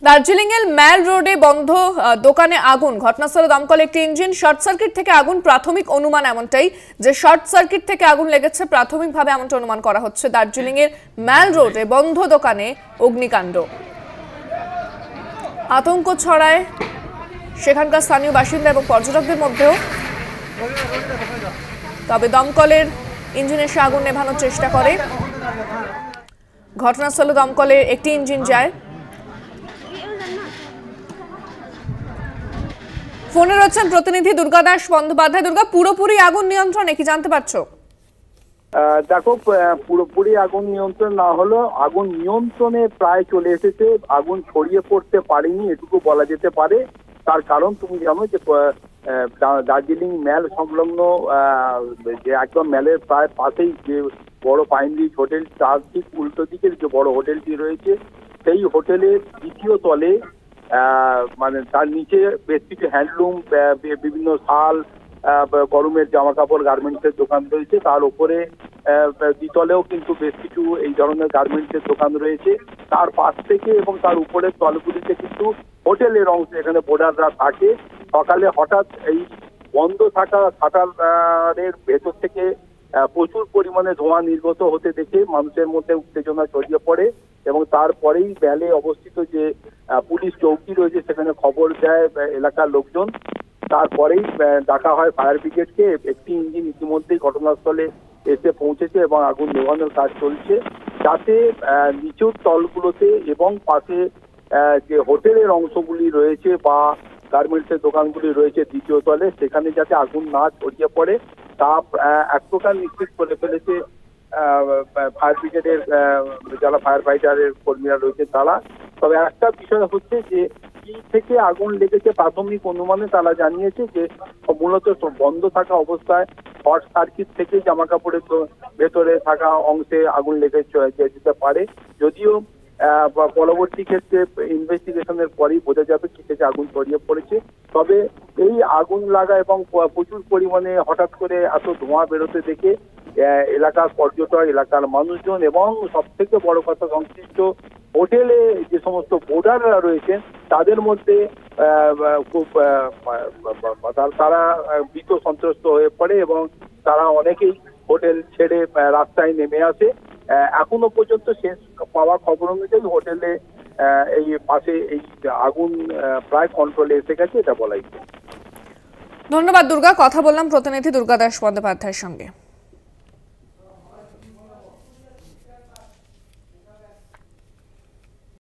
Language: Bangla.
দার্জিলিং এর ম্যাল রোডে বন্ধ দোকানে আগুন, ঘটনাস্থলে দমকল একটি ইঞ্জিন, শর্ট সার্কিট থেকে আগুন। প্রাথমিক অনুমান এমনটাই যে শর্ট সার্কিট থেকে আগুন লেগেছে, প্রাথমিকভাবে এমনটা অনুমান করা হচ্ছে। দার্জিলিং এর ম্যাল রোডে বন্ধ দোকানে অগ্নিকাণ্ড, আতঙ্ক ছড়ায় সেখানকার স্থানীয় বাসিন্দা এবং পর্যটকদের মধ্যেও। তবে দমকলের ইঞ্জিন এসে আগুন নেভানোর চেষ্টা করে। ঘটনাস্থলে দমকলের একটি ইঞ্জিন যায়। ফোনে রয়েছেন প্রতিনিধি দুর্গা দাস বন্দ্যোপাধ্যায়। দুর্গা, পুরোপুরি আগুন নিয়ন্ত্রণে কি জানতে পারছো? দেখো, পুরোপুরি আগুন নিয়ন্ত্রণ না হলো, আগুন নিয়ন্ত্রণে প্রায় চলে এসেছে। আগুন ছড়িয়ে পড়তে পারেনি এটুকু বলা যেতে পারে। তার কারণ তুমি জানো যে দার্জিলিং ম্যাল সংলগ্ন যে একদম ম্যালের প্রায় পাশেই যে বড় পাইন রিচ হোটেল, তার ঠিক উল্টো দিকের যে বড় হোটেলটি রয়েছে, সেই হোটেলের দ্বিতীয় তলে মানে তার নিচে বেশ কিছু হ্যান্ডলুম, বিভিন্ন শাল, গরমের জামা কাপড়, গার্মেন্টসের দোকান রয়েছে। তার উপরে দ্বিতলেও কিন্তু বেশ কিছু এই ধরনের গার্মেন্টসের দোকান রয়েছে। তার পাশ থেকে এবং তার উপরের তলগুলিতে কিন্তু হোটেলের অংশ, এখানে বোর্ডাররা থাকে। সকালে হঠাৎ এই বন্ধ থাকা শাটারের ভেতর থেকে প্রচুর পরিমাণে ধোঁয়া নির্গত হতে দেখে মানুষের মধ্যে উত্তেজনা ছড়িয়ে পড়ে এবং তারপরেই ম্যালে অবস্থিত যে পুলিশ চৌকি রয়েছে সেখানে খবর দেয় এলাকার লোকজন। তারপরেই ডাকা হয় ফায়ার ব্রিগেডকে। একটি ইঞ্জিন ইতিমধ্যেই ঘটনাস্থলে এসে পৌঁছেছে এবং আগুন নেভানোর কাজ চলছে, যাতে নিচুর তলগুলোতে এবং পাশে যে হোটেলের অংশগুলি রয়েছে বা গার্মেন্টসের দোকানগুলি রয়েছে দ্বিতীয় তলে, সেখানে যাতে আগুন না ছড়িয়ে পড়ে তা এক প্রকার নিশ্চিত করে ফেলেছে ফায়ার ব্রিগেডের যারা ফায়ার ফাইটারের কর্মীরা রয়েছে তারা। তবে একটা বিষয় হচ্ছে যে কি থেকে আগুন লেগেছে, প্রাথমিক অনুমানে তারা জানিয়েছে যে মূলত বন্ধ থাকা অবস্থায় শর্ট সার্কিট থেকে জামা কাপড়ের ভেতরে থাকা অংশে আগুন লেগে যেতে পারে। যদিও পরবর্তী ক্ষেত্রে ইনভেস্টিগেশনের পরেই বোঝা যাবে কি থেকে আগুন ছড়িয়ে পড়েছে। তবে এই আগুন লাগা এবং প্রচুর পরিমাণে হঠাৎ করে এত ধোঁয়া বেরোতে দেখে এলাকার পর্যটক, এলাকার মানুষজন এবং সব থেকে বড় কথা সংশ্লিষ্ট হোটেলে যে সমস্ত বোর্ডাররা রয়েছেন তাদের মধ্যে খুব তারা ভীত সন্ত্রস্ত হয়ে পড়ে এবং তারা অনেকেই হোটেল ছেড়ে রাস্তায় নেমে আসে। এখনো পর্যন্ত শেষ পাওয়া খবর অনুযায়ী হোটেলে এই পাশে এই আগুন প্রায় কন্ট্রোলে এসে গেছে, এটা বলাই। ধন্যবাদ দুর্গা, কথা বললাম প্রতিনিধি দুর্গা দাস বন্দ্যোপাধ্যায়ের সঙ্গে।